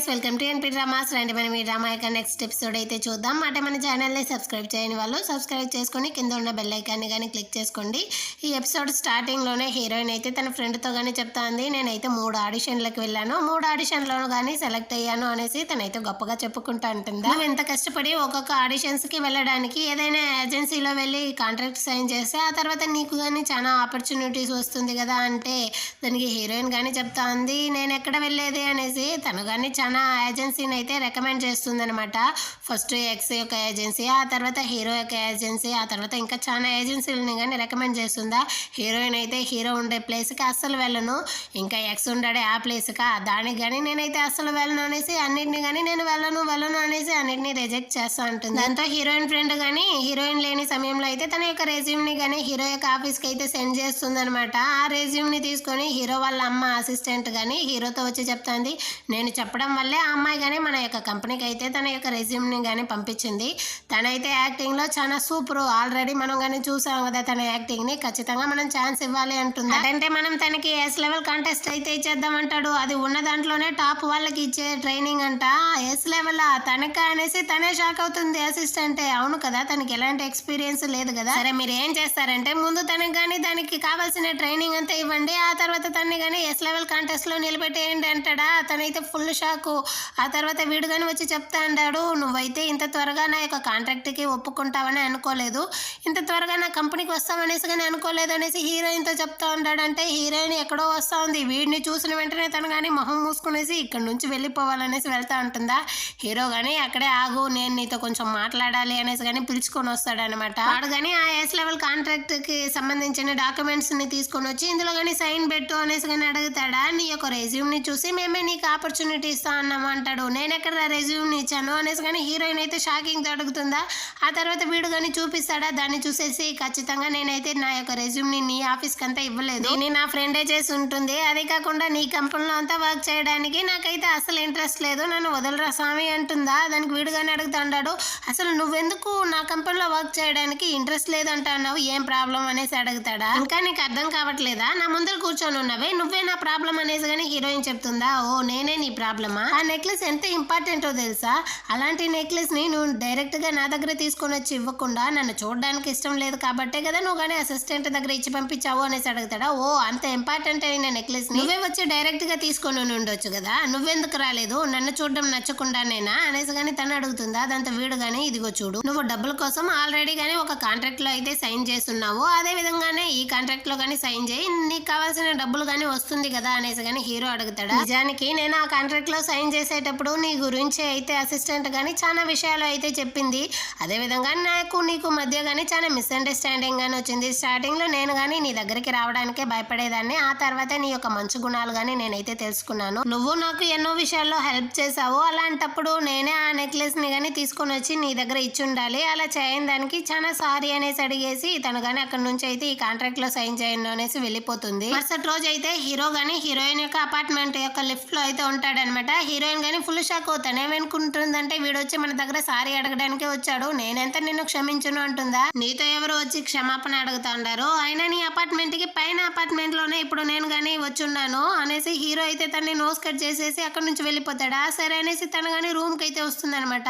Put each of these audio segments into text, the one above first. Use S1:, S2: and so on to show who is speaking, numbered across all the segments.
S1: Guys, welcome to NP dramas. రండి మనం ఈ డ్రామా యొక్క నెక్స్ట్ ఎపిసోడ్ అయితే చూద్దాం. అంటే మన ఛానల్ని సబ్స్క్రైబ్ చేయని వాళ్ళు సబ్స్క్రైబ్ చేసుకొని కింద ఉన్న బెల్ ఐకాన్ని కానీ క్లిక్ చేసుకోండి. ఈ ఎపిసోడ్ స్టార్టింగ్లోనే హీరోయిన్ అయితే తన ఫ్రెండ్తో కానీ చెప్తాంది, నేనైతే 3 ఆడిషన్లకు వెళ్ళాను, 3 ఆడిషన్లోనూ కానీ సెలెక్ట్ అయ్యాను అనేసి తనైతే గొప్పగా చెప్పుకుంటా ఉంటుంది. నువ్వు ఎంత కష్టపడి ఒక్కొక్క ఆడిషన్స్కి వెళ్ళడానికి ఏదైనా ఏజెన్సీలో వెళ్ళి కాంట్రాక్ట్ సైన్ చేస్తే ఆ తర్వాత నీకు కానీ చాలా ఆపర్చునిటీస్ వస్తుంది కదా అంటే దానికి హీరోయిన్ కానీ చెప్తా ఉంది, నేను ఎక్కడ వెళ్ళేది అనేసి. తను కానీ చాలా ఏజెన్సీని అయితే రికమెండ్ చేస్తుంది అనమాట. ఫస్ట్ ఎక్స్ యొక్క ఏజెన్సీ, ఆ తర్వాత హీరో యొక్క ఏజెన్సీ, ఆ తర్వాత ఇంకా చాలా ఏజెన్సీలని కానీ రికమెండ్ చేస్తుందా. హీరోయిన్ అయితే హీరో ఉండే ప్లేస్కి అస్సలు వెళ్ళను, ఇంకా ఎక్స్ ఉండే ఆ ప్లేస్కా దానికి కానీ నేనైతే అస్సలు వెళ్ళను అనేసి అన్నింటినీ కానీ నేను వెళ్ళను అనేసి అన్నింటినీ రిజెక్ట్ చేస్తూ ఉంటుంది. దాంతో హీరోయిన్ ఫ్రెండ్ కానీ హీరోయిన్ లేని సమయంలో అయితే తన యొక్క రెజ్యూమ్ని కానీ హీరో యొక్క ఆఫీస్కి అయితే సెండ్ చేస్తుంది అనమాట. ఆ రెజ్యూమ్ని తీసుకొని హీరో వాళ్ళ అమ్మ అసిస్టెంట్ కానీ హీరోతో వచ్చి చెప్తుంది, నేను చెప్పడం వల్లే ఆ అమ్మాయి కానీ మన యొక్క కంపెనీకి అయితే తన యొక్క రెజ్యూమ్ని కానీ పంపించింది. తనైతే యాక్టింగ్లో చాలా సూపర్, ఆల్రెడీ మనం కానీ చూసాం కదా తన యాక్టింగ్ని, ఖచ్చితంగా మనం ఛాన్స్ ఇవ్వాలి అంటుంది. అంటే మనం తనకి ఎస్ లెవెల్ కాంటెస్ట్ అయితే ఇచ్చేద్దాం అంటాడు. అది ఉన్న దాంట్లోనే టాప్ వాళ్ళకి ఇచ్చే ట్రైనింగ్ అంట. ఎస్ లెవెల్ తనక అనేసి తనే షాక్ అవుతుంది అసిస్టెంటే. అవును కదా, తనకి ఎలాంటి ఎక్స్పీరియన్స్ లేదు కదా. సరే మీరు ఏం చేస్తారంటే ముందు తనకు కానీ దానికి కావాల్సిన ట్రైనింగ్ అంతా ఇవ్వండి, ఆ తర్వాత తనని కానీ ఎస్ లెవెల్ కాంటెస్ట్లో నిలబెట్టేయండి అంటాడా. తనైతే ఫుల్ షాకు. ఆ తర్వాత వీడు కానీ వచ్చి చెప్తా అన్నాడు, నువ్వైతే ఇంత త్వరగా నా యొక్క కాంట్రాక్ట్కి ఒప్పుకుంటావని అనుకోలేదు, ఇంత త్వరగా నా కంపెనీకి వస్తామనేసి కానీ అనుకోలేదు అనేసి హీరోయిన్తో చెప్తా ఉన్నాడు. అంటే హీరోయిన్ ఎక్కడో వస్తూ ఉంది, వీడిని చూసిన వెంటనే తను కానీ మొహం మూసుకునేసి ఇక్కడ నుంచి వెళ్ళిపోవాలనేసి వెళ్తా ఉంటుందా. హీరో కానీ అక్కడే ఆగు, నేను నీతో కొంచెం మాట్లాడాలి అనేసి కానీ పిలుచుకొని వస్తాడనమాట. వాడు కానీ ఆ ఎస్ లెవెల్ కాంట్రాక్ట్కి సంబంధించిన డాక్యుమెంట్స్ని తీసుకొని వచ్చి ఇందులో కానీ సైన్ పెట్టు అనేసి కానీ అడుగుతాడా. నీ యొక్క రెజ్యూమ్ని చూసి మేమే నీకు ఆపర్చునిటీ ఇస్తా అన్నాము అంటాడు. నేను ఎక్కడ రెజ్యూమ్ని ఇచ్చాను అనేసి కానీ హీరోయిన్ అయితే షాకింగ్తో అడుగుతుందా. ఆ తర్వాత వీడు కానీ చూపిస్తాడా, దాన్ని చూసేసి ఖచ్చితంగా నేనైతే నా యొక్క రెజ్యూమ్ని నీ ఆఫీస్కి అంతా ఇవ్వలేదు, దీన్ని నా ఫ్రెండే చేసి ఉంటుంది, అదే కాకుండా నీ కంపెనీలో అంతా వర్క్ చేయడానికి నాకైతే అసలు ఇంట్రెస్ట్ లేదు, నన్ను వదలరా స్వామి అంటుందా. దానికి వీడు కానీ అడుగుతాడు, అసలు నువ్వెందుకు నా కంపెనీలో వర్క్ చేయడానికి ఇంట్రెస్ట్ లేదంటున్నావు, ఏం ప్రాబ్లం అనేసి అడుగుతాడా. ఇంకా నీకు అర్థం కావట్లేదా, నా ముందర కూర్చొని ఉన్నవే నువ్వే నా ప్రాబ్లం అనేసి కానీ హీరోయిన్ చెప్తుందా. ఓ నేనే నీ ప్రాబ్లమా, ఆ నెక్లెస్ ఎంత ఇంపార్టెంటో తెలుసా, అలాంటి నెక్లెస్ని నువ్వు డైరెక్ట్గా నా దగ్గర తీసుకొని వచ్చి ఇవ్వకుండా నన్ను చూడడానికి ఇష్టం లేదు కాబట్టే కదా నువ్వు కానీ అసిస్టెంట్ దగ్గర ఇచ్చి పంపించావు అనేసి అడుగుతాడా. ఓ అంత ఇంపార్టెంట్ అయిన నెక్లెస్ నువ్వే వచ్చి డైరెక్ట్గా తీసుకొని ఉండొచ్చు కదా, నువ్వెందుకు రాలేదు, నన్ను చూడడం నచ్చకుండానేనా అనేసి కానీ తను అడుగుతుందా. దాంతో వీడు కానీ ఇదిగో చూడు, నువ్వు డబ్బుల కోసం ఆల్రెడీ కానీ ఒక కాంట్రాక్ట్లో అయితే సైన్ చేస్తున్నావు, అదే విధంగానే ఈ కాంట్రాక్ట్లో కానీ సైన్ చేయి, నీకు కావాల్సిన డబ్బులు కానీ వస్తుంది కదా అనేసి కానీ హీరో అడుగుతాడా. నిజానికి నేను ఆ కాంట్రాక్ట్లో సైన్ చేసేటప్పుడు నీ గురించి అయితే అసిస్టెంట్ కానీ చాలా విషయాలు అయితే చెప్పింది, అదేవిధంగా నాకు నీకు మధ్య కానీ చాలా మిస్అండర్స్టాండింగ్ కానీ వచ్చింది. స్టార్టింగ్లో నేను కానీ నీ దగ్గరికి రావడానికే భయపడేదాన్ని, ఆ తర్వాత నీ యొక్క మంచి గుణాలు కానీ నేనైతే తెలుసుకున్నాను, నువ్వు నాకు ఎన్నో విషయాల్లో హెల్ప్ చేసావు, అలాంటప్పుడు నేనే ఆ నెక్లెస్ని కానీ తీసుకొని వచ్చి నీ దగ్గర ఇచ్చి ఉండాలి, అలా చేయని దానికి చాలా సారీ అనేసి అడిగేసి తను కానీ అక్కడ నుంచి అయితే ఈ కాంట్రాక్ట్లో సైన్ చేయండి అనేసి వెళ్ళిపోతుంది. మరుసటి రోజు అయితే హీరో కానీ హీరోయిన్ యొక్క అపార్ట్మెంట్ యొక్క లిఫ్ట్లో అయితే ఉంటాడనమాట. హీరోయిన్ కానీ ఫుల్ షాక్ అవుతాను, ఏమనుకుంటుందంటే వీడు వచ్చి మన దగ్గర సారీ అడగడానికే వచ్చాడు, నేనెంత నిన్ను క్షమించును అంటుందా. నీతో ఎవరు వచ్చి క్షమాపణ అడుగుతా ఉండారు, అయినా నీ అపార్ట్మెంట్కి పైన అపార్ట్మెంట్లోనే ఇప్పుడు నేను కానీ వచ్చున్నాను అనేసి హీరో అయితే తనని నోస్ కట్ చేసేసి అక్కడ నుంచి వెళ్ళిపోతాడా. సరే అనేసి తను కానీ రూమ్కి అయితే వస్తుంది అనమాట.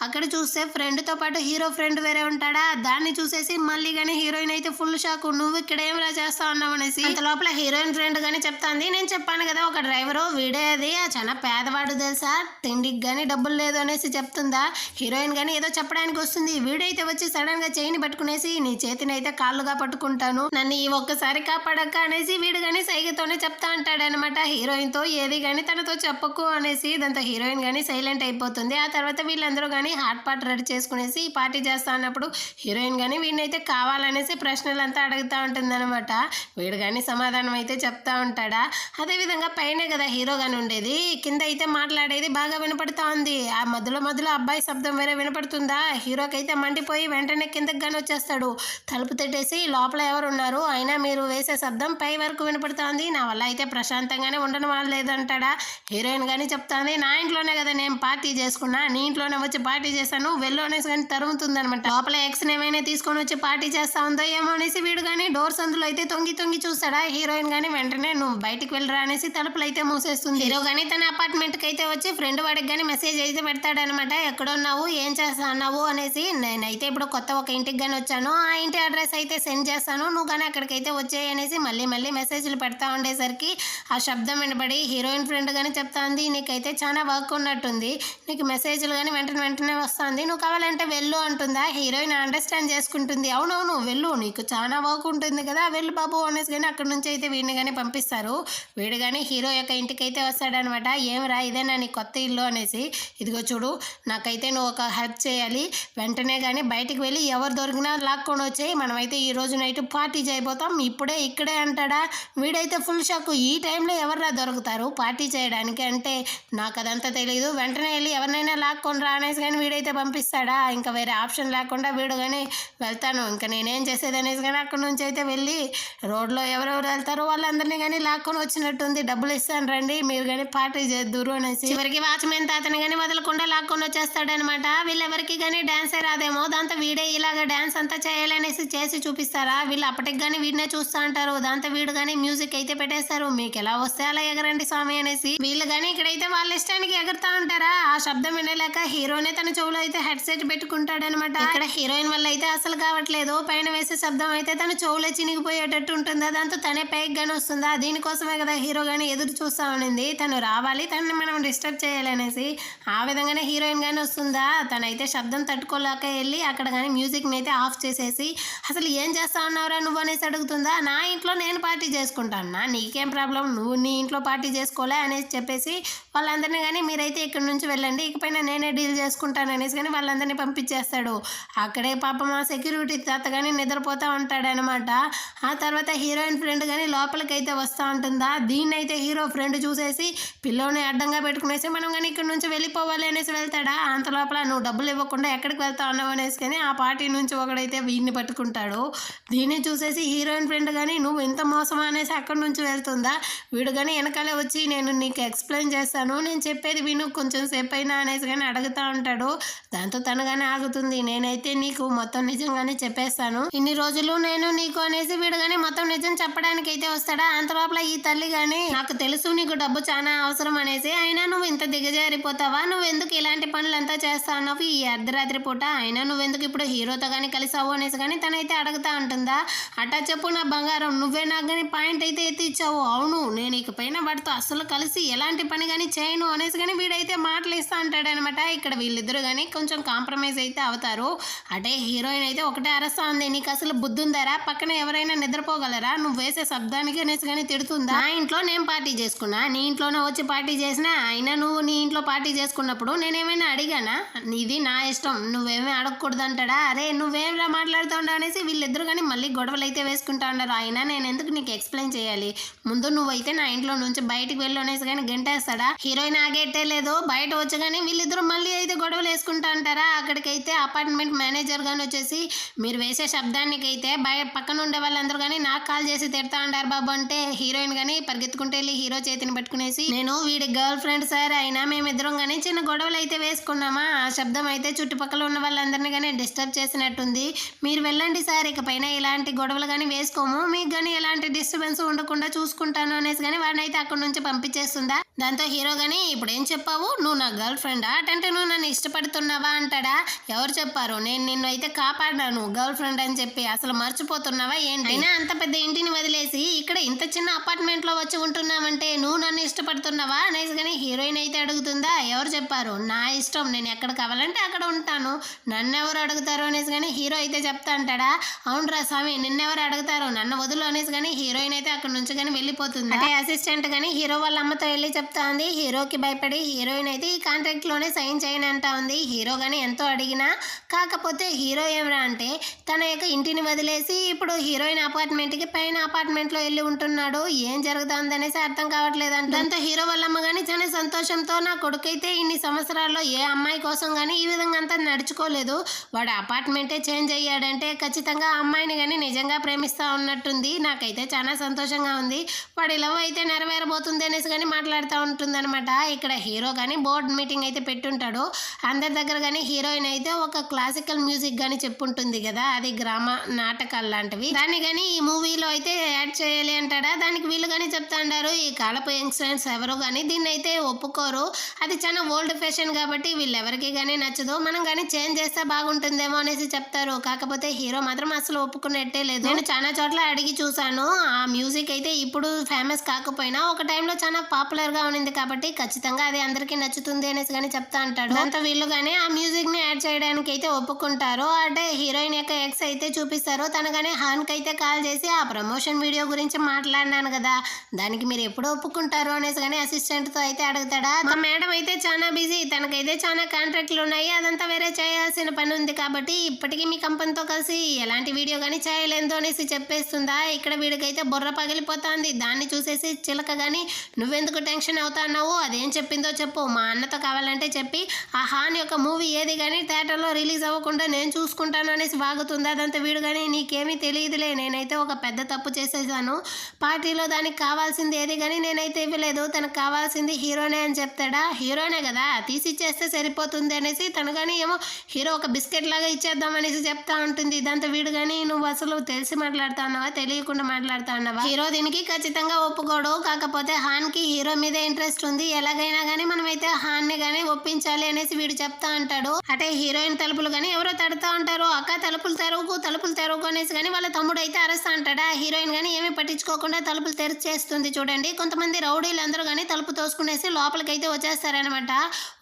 S1: అక్కడ చూస్తే ఫ్రెండ్తో పాటు హీరో ఫ్రెండ్ వేరే ఉంటాడా, దాన్ని చూసేసి మళ్ళీ కానీ హీరోయిన్ అయితే ఫుల్ షాక్, నువ్వు ఇక్కడ ఏమిలా చేస్తా ఉన్నావు అనేసి. అంత లోపల హీరోయిన్ ఫ్రెండ్ కానీ చెప్తాంది, నేను చెప్పాను కదా ఒక డ్రైవరు వీడే, అది చాలా పేదవాడు తెలుసా, తిండికి కానీ డబ్బులు లేదు అనేసి చెప్తుందా. హీరోయిన్ కానీ ఏదో చెప్పడానికి వస్తుంది, వీడైతే వచ్చి సడన్ గా చేయిని పట్టుకునేసి నీ చేతిని అయితే కాళ్ళుగా పట్టుకుంటాను, నన్ను ఈ ఒక్కసారి కాపాడక్క అనేసి వీడు కానీ సైగతోనే చెప్తా అంటాడనమాట హీరోయిన్ తో. ఏది కానీ తనతో చెప్పకు అనేసి. దాంతో హీరోయిన్ కానీ సైలెంట్ అయిపోతుంది. ఆ తర్వాత వీళ్ళందరూ కానీ హాట్ పాట్ రెడీ చేసుకునేసి పార్టీ చేస్తా అన్నప్పుడు హీరోయిన్ కానీ వీడినైతే కావాలనేసి ప్రశ్నలు అంతా అడుగుతూ ఉంటుంది అనమాట. వీడు కానీ సమాధానం అయితే చెప్తా ఉంటాడా. అదేవిధంగా పైన కదా హీరో కానీ ఉండేది, కింద అయితే మాట్లాడేది బాగా వినపడుతూ ఉంది. ఆ మధ్యలో అబ్బాయి శబ్దం వేరే వినపడుతుందా. హీరోకి అయితే మండిపోయి వెంటనే కిందకి కానీ వచ్చేస్తాడు. తలుపు తట్టేసి లోపల ఎవరు ఉన్నారు, అయినా మీరు వేసే శబ్దం పై వరకు వినపడుతుంది, నా వల్ల అయితే ప్రశాంతంగానే ఉండడం లేదంటాడా. హీరోయిన్ కానీ చెప్తాంది, నా ఇంట్లోనే కదా నేను పార్టీ చేసుకున్నా, నీ ఇంట్లోనే వచ్చి పార్టీ చేశాను, వెళ్ళు అనేసి కానీ తరుగుతుంది అనమాట. లోపల ఎక్స్ని ఏమైనా తీసుకొని వచ్చి పార్టీ చేస్తా ఉందో ఏమో అనేసి వీడు కానీ డోర్స్ అందులో అయితే తొంగి చూస్తాడా. హీరోయిన్ కానీ వెంటనే నువ్వు బయటికి వెళ్ళరా అనేసి తలుపులు అయితే మూసేస్తుంది. హీరో కానీ తన అపార్ట్మెంట్ అపార్ట్మెంట్కి అయితే వచ్చి ఫ్రెండ్ వాడికి కానీ మెసేజ్ అయితే పెడతాడనమాట, ఎక్కడున్నావు ఏం చేస్తున్నావు అనేసి. నేనైతే ఇప్పుడు కొత్త ఒక ఇంటికి కానీ వచ్చాను, ఆ ఇంటి అడ్రస్ అయితే సెండ్ చేస్తాను, నువ్వు కానీ అక్కడికైతే వచ్చేయి అనేసి మళ్ళీ మళ్ళీ మెసేజ్లు పెడతా ఉండేసరికి ఆ శబ్దం వినబడి హీరోయిన్ ఫ్రెండ్ కానీ చెప్తా ఉంది, నీకైతే చాలా వర్క్ ఉన్నట్టుంది, నీకు మెసేజ్లు కానీ వెంటనే వెంటనే వస్తుంది, నువ్వు కావాలంటే వెళ్ళు అంటుందా. హీరోయిన్ అండర్స్టాండ్ చేసుకుంటుంది, అవునవును వెళ్ళు, నీకు చాలా వర్క్ ఉంటుంది కదా, వెళ్ళు బాబు అనేసి కానీ అక్కడ నుంచి అయితే వీడిని కానీ పంపిస్తారు. వీడు కానీ హీరో యొక్క ఇంటికి అయితే వస్తాడనమాట, ఏమిరా ఇదేనా నీ కొత్త ఇల్లు అనేసి. ఇదిగో చూడు, నాకైతే నువ్వు ఒక హెల్ప్ చేయాలి, వెంటనే కానీ బయటికి వెళ్ళి ఎవరు దొరికినా లాక్కొని వచ్చేయి, మనమైతే ఈ రోజు నైట్ పార్టీ చేయబోతాం, ఇప్పుడే ఇక్కడే అంటాడా. వీడైతే ఫుల్ షాక్, ఈ టైంలో ఎవర్రా దొరుకుతారు పార్టీ చేయడానికి అంటే, నాకు అదంతా తెలియదు, వెంటనే వెళ్ళి ఎవరినైనా లాక్కొని రా అనేసి కానీ వీడైతే పంపిస్తాడా. ఇంకా వేరే ఆప్షన్ లేకుండా వీడు కానీ వెళ్తాను, ఇంకా నేనేం చేసేది అనేసి కానీ అక్కడ నుంచి అయితే వెళ్ళి రోడ్లో ఎవరెవరు వెళ్తారో వాళ్ళందరినీ కానీ లాక్కొని వచ్చినట్టుంది, డబ్బులు ఇస్తాను రండి మీరు కానీ పార్టీ చేద్దురు అనేసి. చివరికి వాచ్మెన్ తాతని కానీ వదలకుండా లాక్కొని వచ్చేస్తాడనమాట. వీళ్ళెవరికి కానీ డాన్సే రాదేమో, దాంతో వీడే ఇలాగ డాన్స్ అంతా చేయాలనేసి చేసి చూపిస్తారా. వీళ్ళు అప్పటికి కానీ వీడినే చూస్తూ అంటారు, దాంతో వీడు కానీ మ్యూజిక్ అయితే పెట్టేస్తారు, మీకు ఎలా వస్తే అలా ఎగరండి స్వామి అనేసి. వీళ్ళు కానీ ఇక్కడైతే వాళ్ళ ఇష్టానికి ఎగురుతా ఉంటారా. ఆ శబ్దం వినలేక హీరోనే తన చెవులో అయితే హెడ్ సెట్ పెట్టుకుంటాడనమాట. ఇక్కడ హీరోయిన్ వల్ల అయితే అసలు కావట్లేదు, పైన వేసే శబ్దం అయితే తన చెవులో చినిగిపోయేటట్టు ఉంటుందా, దాంతో తనే పైకి కానీ వస్తుందా. దీనికోసమే కదా హీరో కానీ ఎదురు చూస్తా ఉండింది, తను రావాలి తనని మనం డిస్టర్బ్ చేయాలనేసి. ఆ విధంగానే హీరోయిన్ కానీ వస్తుందా, తనైతే శబ్దం తట్టుకోలేక వెళ్ళి అక్కడ కానీ మ్యూజిక్ని అయితే ఆఫ్ చేసేసి, అసలు ఏం చేస్తా ఉన్నావురా నువ్వు అనేసి అడుగుతుందా. నా ఇంట్లో నేను పార్టీ చేసుకుంటాను, నీకేం ప్రాబ్లం, నువ్వు నీ ఇంట్లో పార్టీ చేసుకోలే అనేసి చెప్పేసి వాళ్ళందరినీ కానీ మీరైతే ఇక్కడ నుంచి వెళ్ళండి, ఇకపైన నేనే డీల్ చేసుకుంటాను అనేసి కానీ వాళ్ళందరినీ పంపించేస్తాడు. అక్కడే పాపం ఆ సెక్యూరిటీ తాత కానీ నిద్రపోతూ ఉంటాడనమాట. ఆ తర్వాత హీరోయిన్ ఫ్రెండ్ కానీ లోపలికైతే వస్తూ ఉంటుందా. దీన్నైతే హీరో ఫ్రెండ్ చూసేసి పిల్లోని అడ్డంగా పెట్టుకునేసి మనం కానీ ఇక్కడ నుంచి వెళ్ళిపోవాలి అనేసి వెళ్తాడా. అంత లోపల నువ్వు డబ్బులు ఇవ్వకుండా ఎక్కడికి వెళ్తా ఉన్నావు అనేసి కానీ ఆ పార్టీ నుంచి ఒకడైతే వీడిని పట్టుకుంటాడు. దీన్ని చూసేసి హీరోయిన్ ఫ్రెండ్ కానీ నువ్వు ఇంత మోసం అనేసి అక్కడి నుంచి వెళ్తుందా. వీడు కానీ వెనకాలే వచ్చి నేను నీకు ఎక్స్ప్లెయిన్ చేస్తాను, నేను చెప్పేది విను కొంచెం సేపు అయినా అనేసి కానీ అడుగుతూ ఉంటాడు. దాంతో తను కానీ ఆగుతుంది, నేనైతే నీకు మొత్తం నిజంగానే చెప్పేస్తాను, ఇన్ని రోజులు నేను నీకు అనేసి వీడు కానీ మొత్తం నిజం చెప్పడానికి అయితే వస్తాడా. అంత లోపల ఈ తల్లి కానీ నాకు తెలుసు నీకు డబ్బు చాలా అవసరం అనేసి, అయినా నువ్వు ఇంత దిగజారిపోతావా, నువ్వు ఎందుకు ఇలాంటి పనులంతా చేస్తా ఉన్నావు ఈ అర్ధరాత్రి పూట, అయినా నువ్వెందుకు ఇప్పుడు హీరోతో కానీ కలిసావు అనేసి కానీ తనైతే అడుగుతా ఉంటుందా. అట్టా చెప్పు నా బంగారం, నువ్వే నాకు కానీ పాయింట్ అయితే ఎత్తి ఇచ్చావు, అవును నేను ఇకపైన వాటితో అస్సలు కలిసి ఎలాంటి పని కానీ చేయను అనేసి కానీ వీడైతే మాటలు ఇస్తా అంటాడనమాట. ఇక్కడ వీళ్ళిద్దరు కానీ కొంచెం కాంప్రమైజ్ అయితే అవుతారు. అంటే హీరోయిన్ అయితే ఒకటే అరస్తా ఉంది, నీకు అసలు బుద్ధి ఉందారా, పక్కన ఎవరైనా నిద్రపోగలరా, నువ్వు వేసే శబ్దానికి అనేసి కానీ తిడుతుందా. నా ఇంట్లో నేను పార్టీ చేసుకున్నా, నీ ఇంట్లోనే వచ్చి పార్టీ చేసినా, అయినా నువ్వు నీ ఇంట్లో పార్టీ చేసుకున్నప్పుడు నేనేమైనా అడిగానా, నీది నా ఇష్టం, నువ్వేమీ అడగకూడదు అంటాడా. అరే నువ్వేమిలా మాట్లాడుతూ ఉండవు అనేసి వీళ్ళిద్దరు కానీ మళ్ళీ గొడవలు అయితే వేసుకుంటా ఉన్నారు. అయినా నేను ఎందుకు నీకు ఎక్స్ప్లెయిన్ చేయాలి, ముందు నువ్వైతే నా ఇంట్లో నుంచి బయటికి వెళ్ళు అనేసి కానీ గంటేస్తాడా. హీరోయిన్ ఆగేట్టే లేదు, బయట వచ్చి కానీ వీళ్ళిద్దరు మళ్ళీ అయితే గొడవలు వేసుకుంటా అంటారా. అక్కడికైతే అపార్ట్మెంట్ మేనేజర్ కానీ వచ్చేసి మీరు వేసే శబ్దానికి అయితే పక్కన ఉండే వాళ్ళందరూ కానీ నాకు కాల్ చేసి తిడతా ఉంటారు బాబు అంటే, హీరోయిన్ కానీ పరిగెత్తుకుంటే వెళ్ళి హీరో చేతిని పట్టుకునేసి నేను వీడి గర్ల్ ఫ్రెండ్ సార్, అయినా మేమిద్దరం కానీ చిన్న గొడవలు అయితే వేసుకున్నామా, ఆ శబ్దం అయితే చుట్టుపక్కల ఉన్న వాళ్ళందరినీ కానీ డిస్టర్బ్ చేసినట్టుంది, మీరు వెళ్ళండి సార్, ఇకపైన ఇలాంటి గొడవలు కానీ వేసుకోము, మీకు కానీ ఎలాంటి డిస్టర్బెన్స్ ఉండకుండా చూసుకుంటాను అనేసి కానీ వాడిని అయితే అక్కడ నుంచి పంపించేస్తుందా. దాంతో హీరో కానీ ఇప్పుడు ఏం చెప్పావు, నువ్వు నా గర్ల్ ఫ్రెండా అంటే నువ్వు నన్ను ఇష్టపడుతున్నావా అంటాడా. ఎవరు చెప్పారు, నేను నిన్ను అయితే కాపాడాను గర్ల్ ఫ్రెండ్ అని చెప్పి, అసలు మర్చిపోతున్నావా ఏంటి, అయినా అంత పెద్ద ఇంటిని వదిలేసి ఇక్కడ ఇంత చిన్న అపార్ట్మెంట్ లో వచ్చి ఉంటున్నావంటే నువ్వు నన్ను ఇష్టపడుతున్నావా అనేసి కానీ హీరోయిన్ అయితే అడుగుతుందా. ఎవరు చెప్పారు, నా ఇష్టం, నేను ఎక్కడ కావాలంటే అక్కడ ఉంటాను, నన్ను ఎవరు అడుగుతారు అనేసి కానీ హీరో అయితే చెప్తా అంటాడా. అవునరా స్వామి నిన్నెవరు అడుగుతారు, నన్ను వదులు అనేసి కానీ హీరోయిన్ అయితే అక్కడ నుంచి కానీ వెళ్ళిపోతుంది. అంటే అసిస్టెంట్ కానీ హీరో వాళ్ళ అమ్మతో వెళ్ళి చెప్తా ఉంది. హీరోకి భయపడి హీరోయిన్ అయితే ఈ కాంట్రాక్ట్ లోనే సైన్ చేయని అంటా ఉంది. హీరో కానీ ఎంతో అడిగినా, కాకపోతే హీరో ఏమరా అంటే తన యొక్క ఇంటిని వదిలేసి ఇప్పుడు హీరోయిన్ అపార్ట్మెంట్ కి పైన అపార్ట్మెంట్ లో వెళ్ళి ఉంటున్నాడు, ఏం జరుగుతుంది అనేసి అర్థం కావట్లేదంట. దాంతో హీరో వాళ్ళ అమ్మ కానీ చాలా సంతోషంతో నా కొడుకైతే ఇన్ని సంవత్సరాల్లో ఏ అమ్మాయి కోసం కానీ ఈ విధంగా అంతా నడుచుకోలేదు, వాడు అపార్ట్మెంటే చేంజ్ అయ్యాడంటే ఖచ్చితంగా ఆ అమ్మాయిని కానీ నిజంగా ప్రేమిస్తా ఉన్నట్టుంది, నాకైతే చాలా సంతోషంగా ఉంది, వాడి లవ్ అయితే నెరవేరబోతుంది అనేసి కానీ మాట్లాడుతూ ఉంటుంది అనమాట. ఇక్కడ హీరో కానీ బోర్డ్ మీటింగ్ అయితే పెట్టుంటాడు, అందరి దగ్గర కానీ హీరోయిన్ అయితే ఒక క్లాసికల్ మ్యూజిక్ కానీ చెప్పుంటుంది కదా, అది గ్రామ నాటకాలు లాంటివి, దాన్ని కానీ ఈ మూవీలో అయితే యాడ్ చేయాలి అంటాడా. దానికి వీళ్ళు కానీ చెప్తా ఉంటారు, ఈ కాలపు యంగ్స్టర్స్ ఎవరు కానీ దీన్ని అయితే ఒప్పుకోరు. అది చాలా ఓల్డ్ ఫ్యాషన్ కాబట్టి వీళ్ళెవరికి కానీ నచ్చదు. మనం కానీ చేంజ్ చేస్తే బాగుంటుందేమో అనేసి చెప్తారు. కాకపోతే హీరో మాత్రం అసలు ఒప్పుకున్నట్టే లేదు. నేను చాలా చోట్ల అడిగి చూసాను. ఆ మ్యూజిక్ అయితే ఇప్పుడు ఫేమస్ కాకపోయినా ఒక టైంలో చాలా పాపులర్ గా ఉంది కాబట్టి ఖచ్చితంగా అది అందరికీ నచ్చుతుంది అనేసి కానీ చెప్తా అంటాడు. దాంతో వీళ్ళు కానీ ఆ మ్యూజిక్ ని యాడ్ చేయడానికి అయితే ఒప్పుకుంటారు. అంటే హీరోయిన్ యొక్క ఎక్స్ అయితే చూపిస్తారు. తను కానీ హాన్ కి అయితే కాల్ చేసి ఆ ప్రమోషన్ వీడియో గురించి మాట్లాడినాను కదా, దానికి మీరు ఎప్పుడు ఒప్పుకుంటారు అనేసి కానీ అసిస్టెంట్ తో అయితే అడుగుతాడా. మా మేడం అయితే చాలా బిజీ, తనకైతే చాలా కాంట్రాక్ట్లు ఉన్నాయి, అదంతా వేరే చేయాల్సిన పని ఉంది కాబట్టి ఇప్పటికీ మీ కంపెనీతో కలిసి ఎలాంటి వీడియో కానీ చేయలేదు అనేసి చెప్పేస్తుందా. ఇక్కడ వీడికైతే బుర్ర పగిలిపోతుంది. దాన్ని చూసేసి చిలక కానీ నువ్వెందుకు టెన్షన్ అవుతున్నావు, అదేం చెప్పిందో చెప్పు, మా అన్నతో కావాలంటే చెప్పి ఆ హాన్ యొక్క మూవీ ఏది కానీ థియేటర్లో రిలీజ్ అవ్వకుండా నేను చూసుకుంటాను అనేసి వాగుతుంది. అదంతా వీడు కానీ నీకేమీ తెలియదులే, నేనైతే ఒక పెద్ద తప్పు చేసేసాను, పార్టీలో దానికి కావాల్సింది ఏది కానీ నేనైతే ఇవ్వలేదు, తనకు కావాల్సింది హీరోనే అని చెప్తాడా. హీరోనే కదా తీసి ఇచ్చేస్తే సరిపోతుంది అనేసి తను కానీ ఏమో హీరో ఒక బిస్కెట్ లాగా ఇచ్చేద్దాం అనేసి చెప్తా ఉంటుంది. దాంతో వీడు కానీ నువ్వు అసలు తెలిసి మాట్లాడుతా ఉన్నావా తెలియకుండా మాట్లాడుతా ఉన్నావా, హీరో దీనికి ఖచ్చితంగా ఒప్పుకోడు. కాకపోతే హాన్ కి హీరో మీద ఇంట్రెస్ట్ ఉంది, ఎలాగైనా కానీ మనమైతే హాన్ ని కానీ ఒప్పించాలి అనేసి వీడు చెప్తా అంటాడు. అంటే హీరోయిన్ తలుపులు కానీ ఎవరో తడుతా ఉంటారు. అక్క తలుపులు తెరువుకు అనేసి కానీ వాళ్ళ తమ్ముడు అయితే అరుస్తా అంటాడా. హీరోయిన్ కానీ ఏమీ పట్టించుకోకుండా తలుపులు తెరిచేస్తుంది. చూడండి కొంతమంది రౌడీలు అందరూ కానీ తలుపు తోసుకునేసి లోపలికైతే వచ్చేస్తారనమాట.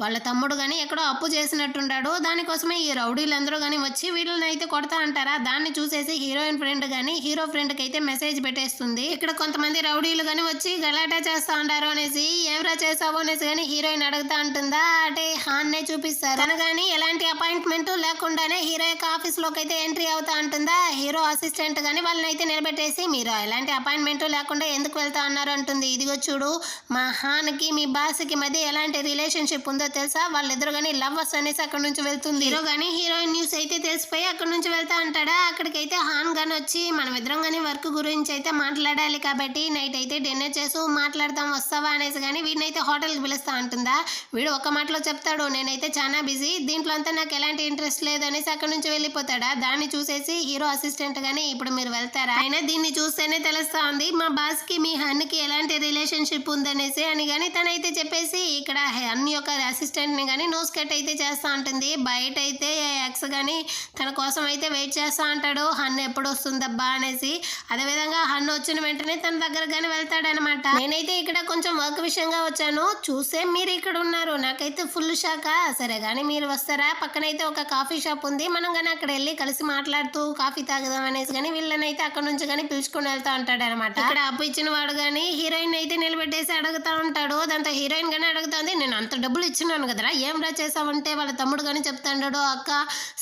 S1: వాళ్ళ తమ్ముడు కానీ ఎక్కడో అప్పు చేసినట్టుంటాడు. దానికోసమే ఈ రౌడీలందరూ కానీ వచ్చి వీళ్ళని అయితే కొడతా అంటారా. దాన్ని చూసేసి హీరోయిన్ ఫ్రెండ్ కానీ హీరో ఫ్రెండ్ కి అయితే మెసేజ్ పెట్టేస్తుంది. ఇక్కడ కొంతమంది రౌడీలు కానీ వచ్చి గలాటా చేస్తా ఉంటారు అనేసి ఏమరా చేసావు అనేసి కానీ హీరోయిన్ అడుగుతా అంటుందా. అంటే హాన్ నే చూపిస్తారు. తను కానీ ఎలాంటి అపాయింట్మెంట్ లేకుండానే హీరో యొక్క ఆఫీస్ లోకి అయితే ఎంట్రీ అవుతా ఉంటుందా. హీరో అసిస్టెంట్ కానీ వాళ్ళని అయితే నిలబెట్టేసి మీరు ఎలాంటి అపాయింట్మెంట్ లేకుండా ఎందుకు వెళ్తా అన్నారు అంటుంది. ఇదిగో చూడు మా హాన్ కి మీ బాస్ కి మధ్య ఎలాంటి రిలేషన్షిప్ ఉందో తెలుసా, వాళ్ళిద్దరు కానీ లవ్వర్స్ అనేసి అక్కడ నుంచి వెళ్తుంది. హీరో కానీ హీరోయిన్ న్యూస్ అయితే తెలిసిపోయి అక్కడ నుంచి వెళ్తా అంటాడా. అక్కడికైతే హాన్ గాని వచ్చి మనం ఇద్దరం కానీ వర్క్ గురించి అయితే మాట్లాడాలి కాబట్టి నైట్ అయితే డిన్నర్ చేసి మాట్లాడతాం వస్తావా అనేసి కానీ వీడినైతే హోటల్కి పిలుస్తా అంటుందా. వీడు ఒక మాటలో చెప్తాడు నేనైతే చాలా బిజీ, దీంట్లో అంతా నాకు ఎలాంటి ఇంట్రెస్ట్ లేదు అనేసి అక్కడ నుంచి వెళ్ళిపోతాడా. దాన్ని చూసేసి హీరో అసిస్టెంట్ గానీ ఇప్పుడు మీరు వెళ్తారా, అయినా దీన్ని చూస్తేనే తెలుస్తా ఉంది మా బాస్ కి మీ హన్ కి ఎలాంటి రిలేషన్షిప్ ఉందనేసి అని కానీ తనైతే చెప్పేసి ఇక్కడ హన్ యొక్క అసిస్టెంట్ ని కానీ నోస్ కట్ అయితే చేస్తా ఉంటుంది. బయట అయితే ఎక్స్ కానీ తన కోసం అయితే వెయిట్ చేస్తా అంటాడు, హన్ ఎప్పుడు వస్తుందబ్బా అనేసి. అదేవిధంగా హన్ వచ్చిన వెంటనే తన దగ్గర కానీ వెళ్తాడనమాట. నేనైతే ఇక్కడ కొంచెం వర్క్ విషయంగా వచ్చాను, చూస్తే మీరు ఇక్కడ ఉన్నారు, నాకైతే ఫుల్ షాకా. సరే కానీ మీరు వస్తారా, పక్కనైతే ఒక కాఫీ షాప్ ఉంది, మనం కానీ అక్కడ వెళ్ళి కలిసి మాట్లాడుతూ కాఫీ తాగుదాం అనేసి కానీ వీళ్ళనైతే అక్కడ నుంచి కానీ పిలుచుకుని వెళ్తా ఉంటాడు అనమాట. ఇక్కడ అప్పు ఇచ్చిన వాడు కానీ హీరోయిన్ అయితే నిలబెట్టేసి అడుగుతా ఉంటాడు. దాంతో హీరోయిన్ కానీ అడుగుతుంది నేను అంత డబ్బులు ఇచ్చినాను కదరా ఏం రా చేసావంటే వాళ్ళ తమ్ముడు కానీ చెప్తాడు అక్క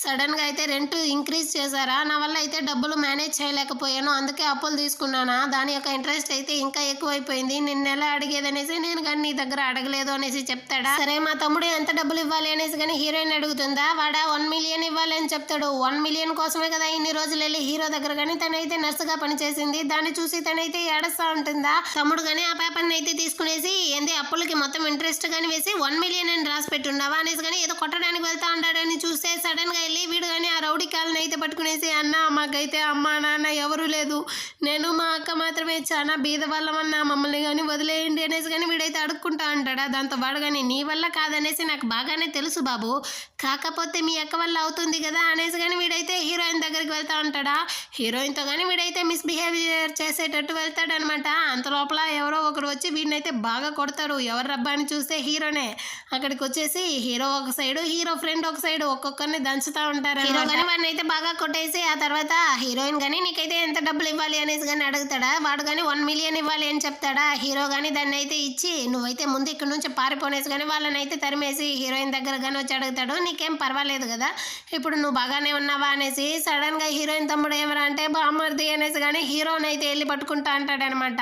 S1: సడన్ గా అయితే రెంట్ ఇంక్రీజ్ చేశారా, నా వల్ల అయితే డబ్బులు మేనేజ్ చేయలేకపోయాను, అందుకే అప్పులు తీసుకున్నానా, దాని యొక్క ఇంట్రెస్ట్ అయితే ఇంకా ఎక్కువైపోయింది, నిన్న ఎలా అడిగేదనేసి నేను కానీ నీ దగ్గర అడగలేదు అనేసి చెప్తాడా. సరే మా తమ్ముడు ఎంత డబ్బులు ఇవ్వాలి అనేసి కానీ హీరోయిన్ అడుగుతుందా. వాడా 1 మిలియన్ ఇవ్వాలి అని చెప్తాడు. 1 మిలియన్ కోసమే కదా ఇన్ని రోజులు వెళ్ళి హీరో దగ్గర కానీ తనైతే నర్సుగా పనిచేసింది, దాన్ని చూసి తనైతే ఏడుస్తా ఉంటుందా. తమ్ముడు కానీ ఆ పేపర్ని అయితే తీసుకునేసి ఏంది అప్పులకి మొత్తం ఇంట్రెస్ట్ కానీ వేసి 1 మిలియన్ అని రాసి పెట్టున్నావా అనేసి కానీ ఏదో కొట్టడానికి వెళ్తా ఉంటాడని చూస్తే సడన్ గా వెళ్ళి వీడు కానీ ఆ రౌడీ కాల్ని అయితే పట్టుకునేసి అన్న మాకైతే అమ్మ నాన్న ఎవరు లేదు, నేను మా అక్క మాత్రమే చాలా బీద వాళ్ళమన్నా మమ్మల్ని కానీ వదిలేయండి అనేసి కానీ వీడైతే అడుక్కుంటా అంటాడా. దాంతో వాడు కానీ నీ వల్ల కాదనేసి నాకు బాగానే తెలుసు బాబు, కాకపోతే మీ అక్క వల్ల అవుతుంది కదా అనేసి కానీ వీడైతే హీరోయిన్ దగ్గరికి వెళ్తా ఉంటాడా. హీరోయిన్తో కానీ వీడైతే మిస్బిహేవియర్ చేసేటట్టు వెళ్తాడనమాట. అంత లోపల ఎవరో ఒకరు వచ్చి వీడినైతే బాగా కొడతారు. ఎవరు రబ్బా అని చూస్తే హీరోనే. అక్కడికి వచ్చేసి హీరో ఒక సైడ్ హీరో ఫ్రెండ్ ఒక సైడ్ ఒక్కొక్కరిని దంచుతా ఉంటారు. హీరో కానీ వాడిని అయితే బాగా కొట్టేసి ఆ తర్వాత హీరోయిన్ కానీ నీకైతే ఎంత డబ్బులు ఇవ్వాలి అనేసి కానీ అడుగుతాడా. వాడు కానీ 1 మిలియన్ ఇవ్వాలి అని చెప్తాడా. హీరో కానీ దాన్ని అయితే ఇచ్చి నువ్వైతే ముందు ఇక్కడ నుంచి పారిపోనేసి కానీ వాళ్ళని అయితే తరిమేసి హీరోయిన్ దగ్గర కానీ వచ్చి అడుగుతాడు నీకేం పర్వాలేదు కదా ఇప్పుడు నువ్వు బాగానే ఉన్నావా అనేసి. సడన్ గా హీరోయిన్ తమ్ముడు ఏమరా అంటే బామ్మర్ది అనేసి కానీ హీరోని అయితే వెళ్ళి పట్టుకుంటా అంటాడనమాట.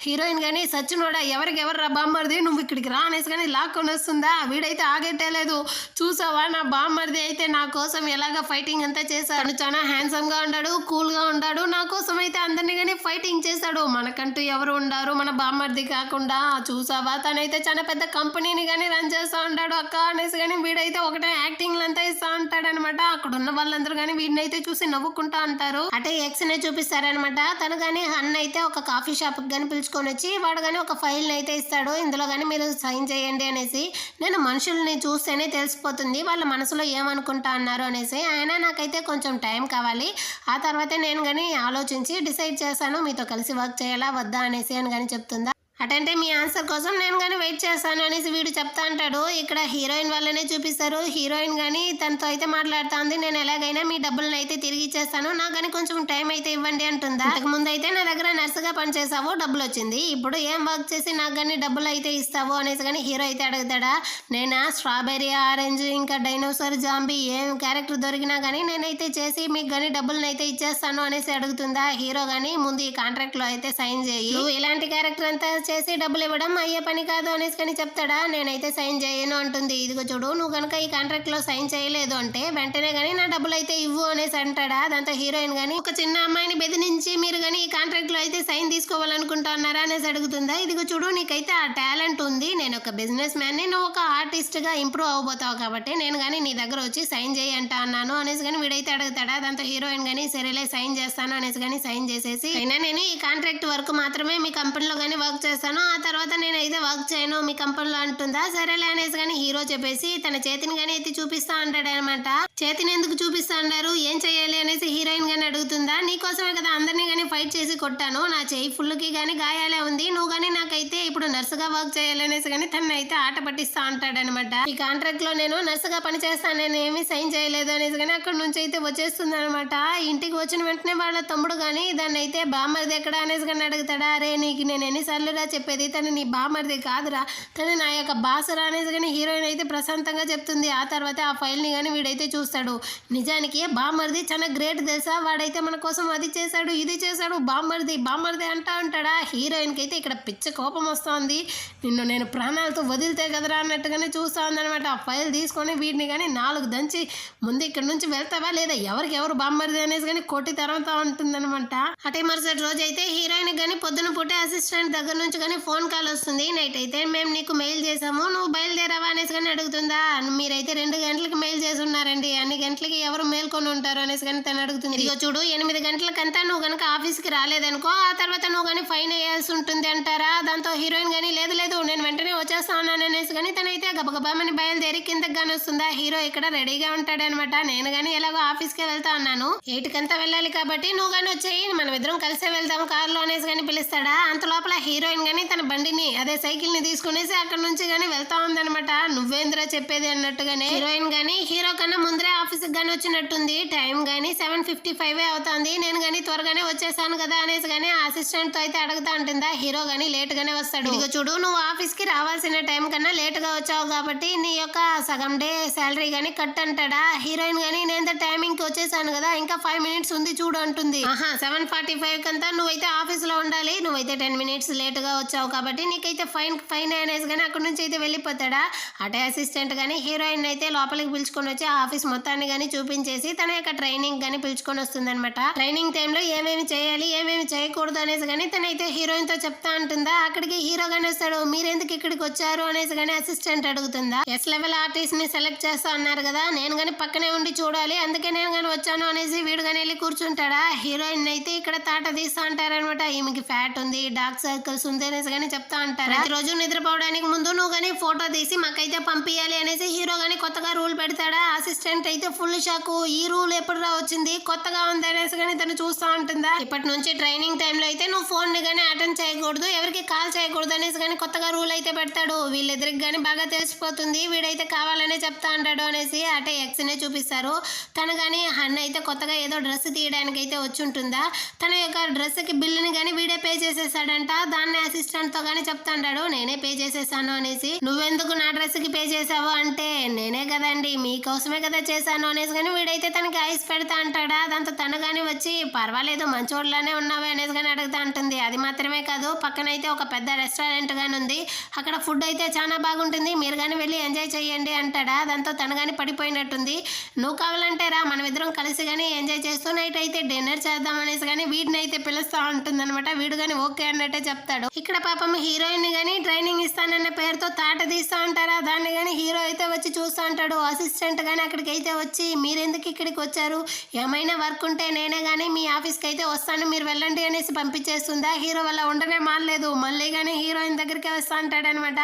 S1: హీరోయిన్ కానీ సచ్చినోడా ఎవరు రా బామ్మర్ది నువ్వు ఇక్కడికి రా అనేసి కానీ లాక్కొని వస్తుందా. వీడైతే ఆగేట్టలేదు. చూసావా నా బామ్మర్ది అయితే నా కోసం ఎలాగ ఫైటింగ్ అంతా చేశాడు, చాలా హ్యాండ్సమ్ గా ఉన్నాడు, కూల్ గా ఉన్నాడు, నా కోసం అయితే అందరినీ కానీ ఫైటింగ్ చేశాడు, మనకంటూ ఎవరు ఉండారు మన బామ్మర్ది కాకుండా. చూసావా తనైతే చాలా పెద్ద కంపెనీని కానీ రన్ చేస్తూ ఉంటాడు అక్క అనేసి కానీ వీడైతే ఒకటే యాక్టింగ్ అంతా ఇస్తా ఉంటాడు అనమాట. అక్కడ ఉన్న వాళ్ళందరూ కానీ వీడినైతే చూసి నవ్వుకుంటా అంటారు. అంటే ఎక్స్ నే చూపిస్తారనమాట. తను కానీ హన్ అయితే ఒక కాఫీ షాప్ కి కానీ పిలుచుకొని వచ్చి వాడు కానీ ఒక ఫైల్ అయితే ఇస్తాడు. ఇందులో కానీ మీరు సైన్ చేయండి అనేసి. నేను మనుషుల్ని చూస్తేనే తెలిసిపోతుంది వాళ్ళ మనసులో ఏమనుకుంటా అన్నారు అనేసి. అయినా నాకైతే కొంచెం టైం కావాలి, ఆ తర్వాతే నేను కానీ ఆలోచించి డిసైడ్ చేశాను మీతో కలిసి వర్క్ చేయాలా వద్దా అనేసి అని కానీ చెప్తుందా. అటంటే మీ ఆన్సర్ కోసం నేను కానీ వెయిట్ చేస్తాను అనేసి వీడు చెప్తా అంటాడు. ఇక్కడ హీరోయిన్ వాళ్ళనే చూపిస్తారు. హీరోయిన్ కానీ తనతో అయితే మాట్లాడుతుంది, నేను ఎలాగైనా మీ డబ్బులను అయితే తిరిగి ఇచ్చేస్తాను, నాకు కానీ కొంచెం టైం అయితే ఇవ్వండి అంటుందా. ఇంతకు ముందు అయితే నా దగ్గర నర్సుగా పనిచేసావు, డబ్బులు వచ్చింది, ఇప్పుడు ఏం వర్క్ చేసి నాకు కానీ డబ్బులు అయితే ఇస్తావు అనేసి కానీ హీరో అయితే అడుగుతాడా. నేను స్ట్రాబెర్రీ, ఆరెంజ్, ఇంకా డైనోసార్, జాంబీ ఏం క్యారెక్టర్ దొరికినా కానీ నేనైతే చేసి మీకు కానీ డబ్బులను అయితే ఇచ్చేస్తాను అనేసి అడుగుతుందా. హీరో కానీ ముందు ఈ కాంట్రాక్ట్ లో అయితే సైన్ చేయి, నువ్వు ఇలాంటి క్యారెక్టర్ అంతా చేసి డబ్బులు ఇవ్వడం అయ్యే పని కాదు అనేసి కానీ చెప్తాడా. నేనైతే సైన్ చేయను అంటుంది. ఇదిగో చూడు, నువ్వు కనుక ఈ కాంట్రాక్ట్ లో సైన్ చేయలేదు అంటే వెంటనే కానీ నా డబ్బులు అయితే ఇవ్వు అనేసి అంటాడా. దాంతో హీరోయిన్ కానీ ఒక చిన్న అమ్మాయిని బెదిరించి మీరు కానీ ఈ కాంట్రాక్ట్ లో అయితే సైన్ తీసుకోవాలనుకుంటున్నారా అనేసి అడుగుతుందా. ఇదిగో చూడు, నీకైతే ఆ టాలెంట్ ఉంది, నేను ఒక బిజినెస్ మ్యాన్ ని, నువ్వు ఒక ఆర్టిస్ట్ గా ఇంప్రూవ్ అవబోతావు కాబట్టి నేను కానీ నీ దగ్గర వచ్చి సైన్ చేయి అంటా అన్నాను అనేసి కానీ వీడైతే అడుగుతాడా. దాంతో హీరోయిన్ కానీ సరేలే సైన్ చేస్తాను అనేసి కానీ సైన్ చేసేసి, అయినా నేను ఈ కాంట్రాక్ట్ వర్క్ మాత్రమే మీ కంపెనీలో కానీ వర్క్ చేస్తాను, ఆ తర్వాత నేనైతే వర్క్ చేయను మీ కంపెనీలో అంటుందా. సరేలే అనేసి కానీ హీరో చెప్పేసి తన చేతిని కానీ అయితే చూపిస్తా అంటాడు అనమాట. చేతిని ఎందుకు చూపిస్తా అన్నారు, ఏం చేయాలి అనేసి హీరోయిన్ గానీ అడుగుతుందా. నీకోసమే కదా అందరినీ కానీ ఫైట్ చేసి కొట్టాను, నా చేయి ఫుల్కి కానీ గాయాలే ఉంది, నువ్వు కానీ నాకైతే ఇప్పుడు నర్సుగా వర్క్ చేయాలి అనేసి కానీ తను అయితే ఆట పట్టిస్తా అంటాడనమాట. ఈ కాంట్రాక్ట్ లో నేను నర్సుగా పని చేస్తాను, నేను ఏమీ సైన్ చేయలేదు అనేసి కానీ అక్కడ నుంచి అయితే వచ్చేస్తుంది అనమాట. ఇంటికి వచ్చిన వెంటనే వాళ్ళ తమ్ముడు కానీ దాన్ని అయితే బామ్మరిది ఎక్కడ అనేసి కానీ అడుగుతాడా. అరే నీకు నేను ఎన్నిసార్లురా చెప్పేది, తను నీ బామ్మరిది కాదురా, తను నా యొక్క బాసరా అనేసి కానీ హీరోయిన్ అయితే ప్రశాంతంగా చెప్తుంది. ఆ తర్వాత ఆ ఫైల్ ని కానీ వీడైతే చూస్తాడు. నిజానికి బామ్మరిది చాలా గ్రేట్ తెలుసా, వాడైతే మన కోసం అది చేశాడు ఇది చేశాడు, బామ్మరిది బామ్మరిది అంటా ఉంటాడా. హీరోయిన్ కి అయితే ఇక్కడ పిచ్చ కోపం వస్తుంది, నిన్ను నేను ప్రాణాలతో వదిలితే కదరా అన్నట్టుగానే చూస్తా ఉందనమాట. ఆ ఫైల్ తీసుకొని వీడిని కానీ 4 దంచి ముందు ఇక్కడ నుంచి వెళ్తావా లేదా, ఎవరికి ఎవరు బామ్మరిది అనేసి కానీ కొట్టి తరంతా ఉంటుందన్నమాట. అటే మరుసటి రోజు అయితే హీరోయిన్ కానీ పొద్దున పూటే అసిస్టెంట్ దగ్గర నుంచి కానీ ఫోన్ కాల్ వస్తుంది. నైట్ అయితే మేము నీకు మెయిల్ చేసాము, నువ్వు బయలుదేరావా అనేసి కానీ అడుగుతుందా. మీరైతే 2 గంటలకు మెయిల్ చేసి ఉన్నారండి, అన్ని గంటలకి ఎవరు మేల్కొని ఉంటారు అనేసి కానీ తను అడుగుతుంది. ఇదిగో చూడు, 8 గంటలకంతా నువ్వు కనుక ఆఫీస్కి రాలేదనుకో ఆ తర్వాత నువ్వు కానీ ఫైన్ వేయాల్సి ఉంటుంది అంటారా. దాంతో హీరోయిన్ కానీ లేదు లేదు నేను వెంటనే వచ్చేస్తాను అనేసి కానీ తనైతే గబగబామని బయలుదేరి కిందకి కానీ వస్తుందా. హీరో ఇక్కడ రెడీగా ఉంటాడనమాట. నేను కానీ ఎలాగో ఆఫీస్కే వెళ్తా ఉన్నాను, 8 వెళ్ళాలి కాబట్టి నువ్వు కానీ వచ్చేయి, మనం ఇద్దరం కలిసే వెళ్దాం కార్లో అనేసి కానీ పిలుస్తాడా. అంత లోపల హీరోయిన్ కానీ తన బండిని అదే సైకిల్ ని తీసుకునేసి అక్కడ నుంచి గానీ వెళ్తా ఉందనమాట. నువ్వేంద్రా చెప్పేది అన్నట్టుగానే హీరోయిన్ గానీ హీరో కన్నా ముందరే ఆఫీస్ గానీ వచ్చినట్టుంది. టైం గానీ 7:55 అవుతుంది. నేను గానీ త్వరగానే వచ్చేసాను కదా అనేసి గానీ అసిస్టెంట్ తో అయితే అడుగుతా ఉంటుందా. హీరో గానీ లేట్ గానే వస్తాడు. ఇదిగో చూడు, నువ్వు ఆఫీస్ కి రావాల్సిన టైం కన్నా లేట్ గా వచ్చావు కాబట్టి నీ యొక్క సగం డే శాలరీ గానీ కట్ అంటాడా. హీరోయిన్ గానీ నేను టైమింగ్ కి వచ్చేసాను కదా, ఇంకా 5 మినిట్స్ ఉంది చూడు అంటుంది. 7:45 కంతా నువ్వైతే ఆఫీస్ లో ఉండాలి, నువ్వైతే 10 మినిట్స్ లేట్ గా వచ్చావు కాబట్టి నీకైతే ఫైన్ అనేసి కానీ అక్కడ నుంచి అయితే వెళ్ళిపోతాడా. అటే అసిస్టెంట్ కానీ హీరోయిన్ అయితే లోపలికి పిలుచుకొని వచ్చి ఆఫీస్ మొత్తాన్ని కానీ చూపించేసి తన యొక్క ట్రైనింగ్ కానీ పిలుచుకొని వస్తుంది అనమాట. ట్రైనింగ్ టైంలో ఏమేమి చేయాలి ఏమేమి చేయకూడదు అనేసి కానీ తనైతే హీరోయిన్ తో చెప్తా ఉంటుందా. అక్కడికి హీరో గానీ వస్తాడు. మీరెందుకు ఇక్కడికి వచ్చారు అనేసి కానీ అసిస్టెంట్ అడుగుతుందా. ఎస్ లెవెల్ ఆర్టిస్ట్ ని సెలెక్ట్ చేస్తా అన్నారు కదా, నేను కానీ పక్కనే ఉండి చూడాలి, అందుకే నేను కానీ వచ్చాను అనేసి వీడు కానీ వెళ్ళి కూర్చుంటాడా. హీరోయిన్ అయితే ఇక్కడ తాట తీస్తా అంటారనమాట. ఈమెకి ఫ్యాట్ ఉంది, డార్క్ సర్కిల్స్ ఉంది అనేసి కానీ చెప్తా అంటారు. ప్రతిరోజు నిద్రపోవడానికి ముందు నువ్వు కానీ ఫోటో తీసి మాకైతే పంపించాలి అనేసి హీరో గానీ కొత్తగా రూల్ పెడతాడా. అసిస్టెంట్ అయితే ఫుల్ షాక్, ఈ రూల్ ఎప్పుడు వచ్చింది, కొత్తగా ఉంది అనేసి కానీ తను చూస్తా ఉంటుందా. ఇప్పటి నుంచి ట్రైనింగ్ టైంలో అయితే నువ్వు ఫోన్ ని కానీ అటెండ్ చేయకూడదు, ఎవరికి కాల్ చేయకూడదు అనేసి కానీ కొత్తగా రూల్ అయితే పెడతాడు. వీళ్ళిద్దరికి కానీ బాగా తెలిసిపోతుంది వీడైతే కావాలనే చెప్తా అంటాడు అనేసి. అటే ఎక్స్ నే చూపిస్తారు. తను కానీ హన్ అయితే కొత్తగా ఏదో డ్రెస్ తీయడానికి అయితే వచ్చి ఉంటుందా. తన యొక్క డ్రెస్ కి బిల్లుని కానీ వీడే పే చేసేసాడంట. దాన్ని అసిస్టెంట్ తో కానీ చెప్తాంటాడు, నేనే పే చేసేసాను అనేసి. నువ్వెందుకు నా డ్రెస్ కి పే చేసావు అంటే, నేనే కదండి మీకోసమే కదా చేశాను అనేసి కానీ వీడైతే తనకి ఐస్ పెడతా అంటాడా. దాంతో తను కానీ వచ్చి పర్వాలేదు మంచోళ్ళనే ఉన్నావే అనేసి కానీ అడుగుతా ఉంటుంది. అది మాత్రమే కాదు, పక్కనైతే ఒక పెద్ద రెస్టారెంట్ గాని ఉంది, అక్కడ ఫుడ్ అయితే చాలా బాగుంటుంది, మీరు కానీ వెళ్ళి ఎంజాయ్ చేయండి అంటాడా. దాంతో తను కానీ పడిపోయినట్టుంది. నువ్వు కావాలంటే రా, మనం ఇద్దరం కలిసి కానీ ఎంజాయ్ చేస్తూ నైట్ అయితే డిన్నర్ చేద్దాం అనేసి కానీ వీడిని అయితే పిలుస్తా ఉంటుంది అనమాట. వీడు కానీ ఓకే అన్నట్టే చెప్తాడు. ఇక్కడ పాపం హీరోయిన్ గానీ ట్రైనింగ్ ఇస్తానన్న పేరుతో ఆట తీస్తా అంటారా దాన్ని కానీ హీరో అయితే వచ్చి చూస్తూ అంటాడు. అసిస్టెంట్ కానీ అక్కడికి అయితే వచ్చి మీరెందుకు ఇక్కడికి వచ్చారు, ఏమైనా వర్క్ ఉంటే నేనే కానీ మీ ఆఫీస్కి అయితే వస్తాను మీరు వెళ్ళండి అనేసి పంపించేస్తుందా. హీరో వల్ల ఉండనే మానలేదు, మళ్ళీ కానీ హీరోయిన్ దగ్గరికి వస్తా అంటాడనమాట.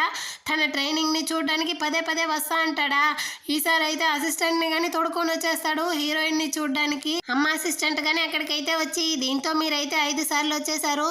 S1: తన ట్రైనింగ్ని చూడడానికి పదే పదే వస్తా అంటాడా. ఈసారి అయితే అసిస్టెంట్ని కానీ తోడుకొని వచ్చేస్తాడు హీరోయిన్ని చూడడానికి. అమ్మ అసిస్టెంట్ కానీ అక్కడికైతే వచ్చి దీంతో మీరైతే 5 సార్లు వచ్చేసారు,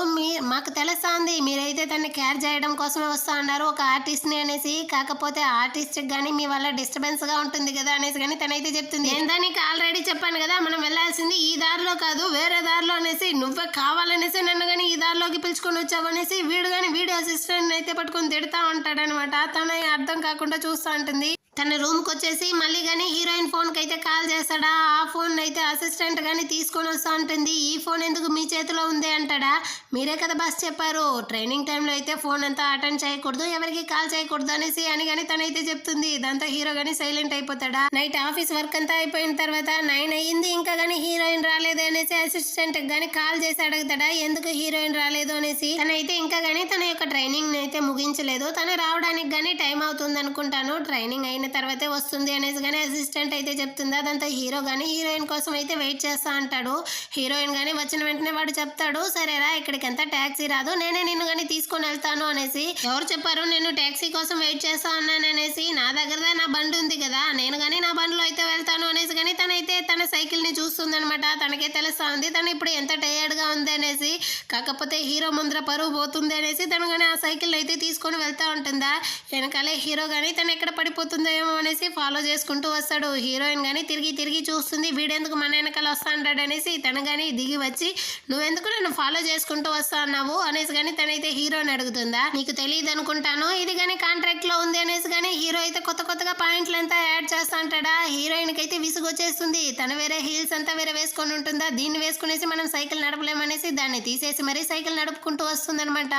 S1: మాకు తెలుస్తుంది మీరైతే తనని కేర్ చేయడం కోసమే వస్తా అన్నారు ఒక ఆర్టిస్ట్ని అనేసి. కాకపోతే ఆర్టిస్ట్కి కానీ మీ వల్ల డిస్టర్బెన్స్గా ఉంటుంది కదా అనేసి కానీ తనైతే చెప్తుంది. నేను నీకు ఆల్రెడీ చెప్పాను కదా మనం వెళ్ళాల్సింది ఈ దారిలో కాదు వేరే దారిలో అనేసి, నువ్వే కావాలనేసి నన్ను కానీ ఈ దారిలోకి పిలుచుకొని వచ్చావు అనేసి వీడు కానీ వీడియో అసిస్టెంట్ అయితే పట్టుకొని తిడతా ఉంటాడనమాట. తన అర్థం కాకుండా చూస్తూ ఉంటుంది. తన రూమ్కి వచ్చేసి మళ్ళీ కానీ హీరోయిన్ ఫోన్కి అయితే కాల్ చేస్తాడా. ఆ ఫోన్ అయితే అసిస్టెంట్ కానీ తీసుకొని వస్తూ ఉంటుంది. ఈ ఫోన్ ఎందుకు మీ చేతిలో ఉంది అంటాడా. మీరే కదా బాస్ చెప్పారు ట్రైనింగ్ టైంలో అయితే ఫోన్ అంతా అటెండ్ చేయకూడదు ఎవరికి కాల్ చేయకూడదు అనేసి అని కానీ తనైతే చెప్తుంది. దాంతో హీరో కానీ సైలెంట్ అయిపోతాడా. నైట్ ఆఫీస్ వర్క్ అంతా అయిపోయిన తర్వాత 9 అయ్యింది ఇంకా కానీ హీరోయిన్ రాలేదు అనేసి అసిస్టెంట్ కానీ కాల్ చేసి అడుగుతాడా ఎందుకు హీరోయిన్ రాలేదు అనేసి. తనైతే ఇంకా కానీ తన యొక్క ట్రైనింగ్ అయితే ముగించలేదు, తను రావడానికి కానీ టైం అవుతుంది అనుకుంటాను, ట్రైనింగ్ అయిన తర్వాతే వస్తుంది అనేసి కానీ అసిస్టెంట్ అయితే చెప్తుందా. దాంతో హీరో కానీ హీరోయిన్ కోసం అయితే వెయిట్ చేస్తా అంటాడు. హీరోయిన్ కానీ వచ్చిన వెంటనే వాడు చెప్తాడు సరేరా ఇక్కడికి ఎంత ట్యాక్సీ రాదు నేనే నిన్ను కానీ తీసుకొని వెళ్తాను అనేసి. ఎవరు చెప్పారు నేను ట్యాక్సీ కోసం వెయిట్ చేస్తా ఉన్నాను అనేసి, నా దగ్గర నా బండి ఉంది కదా నేను కానీ నా బండిలో అయితే వెళ్తాను అనేసి కానీ తనైతే తన సైకిల్ ని చూస్తుంది అనమాట. తనకే తెలుస్తా ఉంది తను ఇప్పుడు ఎంత టైర్డ్ గా ఉంది అనేసి. కాకపోతే హీరో ముందర పరువు పోతుంది అనేసి తను కానీ ఆ సైకిల్ అయితే తీసుకొని వెళ్తా ఉంటుందా. వెనకాలే హీరో కానీ తను ఎక్కడ పడిపోతుందో ఏమో అనేసి ఫాలో చేసుకుంటూ వస్తాడు. హీరోయిన్ కానీ తిరిగి తిరిగి చూస్తుంది వీడెందుకు మన వెనకాల వస్తా అంటాడు అనేసి. తను కానీ దిగి వచ్చి నువ్వెందుకు నన్ను ఫాలో చేసుకుంటూ వస్తా అన్నావు అనేసి కానీ తనైతే హీరోని అడుగుతుందా. నీకు తెలియదు అనుకుంటాను ఇది కానీ కాంట్రాక్ట్ లో ఉంది అనేసి కానీ హీరో అయితే కొత్తగా పాయింట్లు అంతా యాడ్ చేస్తా అంటాడా. హీరోయిన్ కి అయితే విసుగు వచ్చేస్తుంది. తను వేరే హీల్స్ అంతా వేరే వేసుకొని ఉంటుందా, దీన్ని వేసుకునేసి మనం సైకిల్ నడపలేమనేసి దాన్ని తీసేసి మరీ సైకిల్ నడుపుకుంటూ వస్తుంది అనమాట.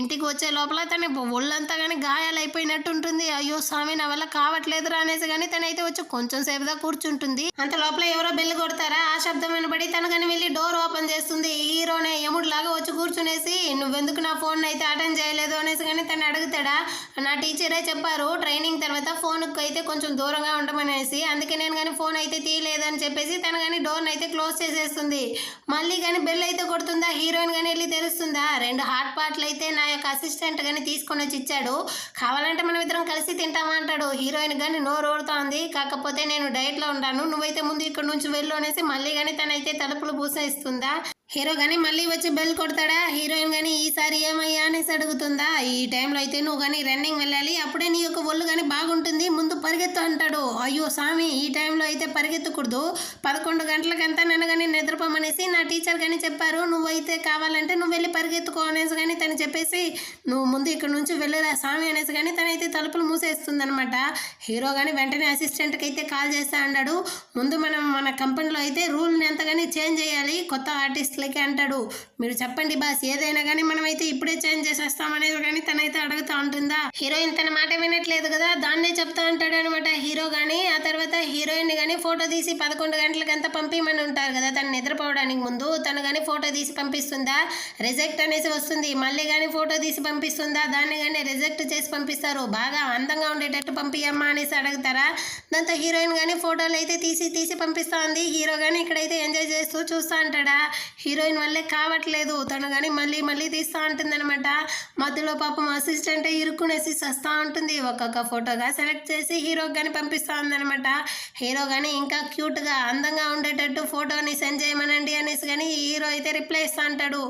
S1: ఇంటికి వచ్చే లోపల తన ఒళ్ళంతా కానీ గాయాలు అయిపోయినట్టు ఉంటుంది. అయ్యో స్వామి నా వల్ల కావట్లేదురా అనేసి కానీ తనైతే వచ్చి కొంచెం సేపుగా కూర్చుంటుంది. అంత లోపల ఎవరో బెల్ కొడతారా, ఆ శబ్దం వినబడి తను కానీ వెళ్ళి డోర్ ఓపెన్ చేస్తుంది. హీరోనే యముడు లాగా వచ్చి కూర్చునేసి నువ్వెందుకు నా ఫోన్ అయితే అటెండ్ చేయలేదు అనేసి కానీ తను అడుగుతాడా. నా టీచరే చెప్పారు ట్రైనింగ్ తర్వాత ఫోన్కి అయితే కొంచెం దూరంగా ఉండమనేసి, అందుకే నేను కానీ ఫోన్ అయితే తీయలేదు అని చెప్పేసి తను కానీ డోర్ని అయితే క్లోజ్ చేసేస్తుంది. మళ్ళీ కానీ బెల్ అయితే కొడుతుందా. హీరోయిన్ కానీ వెళ్ళి తెలుస్తుందా 2 హాట్ పాట్లు అయితే నా యొక్క అసిస్టెంట్ కానీ తీసుకొని వచ్చి ఇచ్చాడు, కావాలంటే మనం ఇద్దరం కలిసి తింటామా అంటాడు. హీరోయిన్ కానీ నోరు ఊడుతోంది. కాకపోతే నేను డైట్లో ఉంటాను నువ్వైతే ముందు ఇక్కడ నుంచి వెళ్ళు అనేసి మళ్ళీ కానీ తనైతే తలుపులు పూసేస్తుందా. హీరో కానీ మళ్ళీ వచ్చి బెల్ కొడతాడా. హీరోయిన్ కానీ ఈసారి ఏమయ్యా అనేసి అడుగుతుందా. ఈ టైంలో అయితే నువ్వు కానీ రన్నింగ్ వెళ్ళాలి అప్పుడే నీ యొక్క ఒళ్ళు కానీ బాగుంటుంది ముందు పరిగెత్తు అంటాడు. అయ్యో స్వామి ఈ టైంలో అయితే పరిగెత్తకూడదు 11 గంటలకంతా నన్ను కానీ నిద్రపోమనేసి నా టీచర్ కానీ చెప్పారు, నువ్వైతే కావాలంటే నువ్వు వెళ్ళి పరిగెత్తుకో అనేసి కానీ తను చెప్పేసి నువ్వు ముందు ఇక్కడ నుంచి వెళ్ళరా స్వామి అనేసి కానీ తనైతే తలుపులు మూసేస్తుంది అనమాట. హీరో కానీ వెంటనే అసిస్టెంట్కి అయితే కాల్ చేస్తా అన్నాడు. ముందు మనం మన కంపెనీలో అయితే రూల్ని ఎంతగాని చేంజ్ చేయాలి కొత్త ఆర్టిస్ట్ అంటాడు. మీరు చెప్పండి బాస్ ఏదైనా కానీ మనమైతే ఇప్పుడే చేంజ్ చేసేస్తామనేది కానీ తనైతే అడుగుతూ ఉంటుందా. హీరోయిన్ తన మాట వినట్లేదు కదా దాన్నే చెప్తా అంటాడు అనమాట హీరో కానీ. ఆ తర్వాత హీరోయిన్ కానీ ఫోటో తీసి 11 గంటలకంతా పంపించమని ఉంటారు కదా తను నిద్రపోవడానికి ముందు, తను కానీ ఫోటో తీసి పంపిస్తుందా. రిజెక్ట్ అనేసి వస్తుంది. మళ్ళీ కానీ ఫోటో తీసి పంపిస్తుందా, దాన్ని కానీ రిజెక్ట్ చేసి పంపిస్తారు. బాగా అందంగా ఉండేటట్టు పంపియమ్మా అనేసి అడుగుతారా. దాంతో హీరోయిన్ కానీ ఫోటోలు అయితే తీసి పంపిస్తా ఉంది. హీరో కానీ ఇక్కడైతే ఎంజాయ్ చేస్తూ చూస్తూ అంటాడా. హీరోయిన్ వల్లే కావట్లేదు తను కానీ మళ్ళీ తీస్తూ ఉంటుంది అనమాట. మధ్యలో పాపం అసిస్టెంట్ ఇరుక్కునేసి వస్తూ ఉంటుంది. ఒక్కొక్క ఫోటోగా సెలెక్ట్ చేసి హీరోకి కానీ పంపిస్తూ ఉందనమాట. హీరో కానీ ఇంకా క్యూట్గా అందంగా ఉండేటట్టు ఫోటోని సెండ్ చేయమనండి అనేసి కానీ హీరో అయితే రిప్లై ఇస్తూ అంటాడు.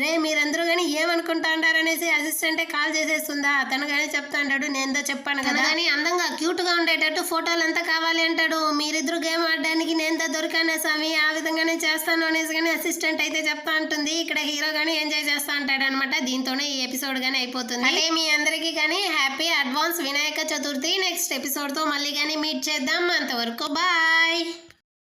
S1: రే మీరందరూ కానీ ఏమనుకుంటా అంటారు అనేసి అసిస్టెంటే కాల్ చేసేస్తుందా. తను కానీ చెప్తా అంటాడు నేనుదో చెప్పాను కదా కానీ అందంగా క్యూట్గా ఉండేటట్టు ఫోటోలు అంతా కావాలి అంటాడు. మీరిద్దరు గేమ్ ఆడడానికి నేనుదో దొరికానా స్వామి ఆ విధంగానే చేస్తాను అనేసి కానీ అసిస్టెంట్ అయితే చెప్తా ఉంటుంది. ఇక్కడ హీరో గానీ ఎంజాయ్ చేస్తా అంటాడు అనమాట. దీంతోనే ఈ ఎపిసోడ్ గానీ అయిపోతుంది. అంటే మీ అందరికీ కానీ happy advance Vinayaka Chaturthi. Next episode తో మళ్ళీ కానీ మీట్ చేద్దాం. అంతవరకు బాయ్.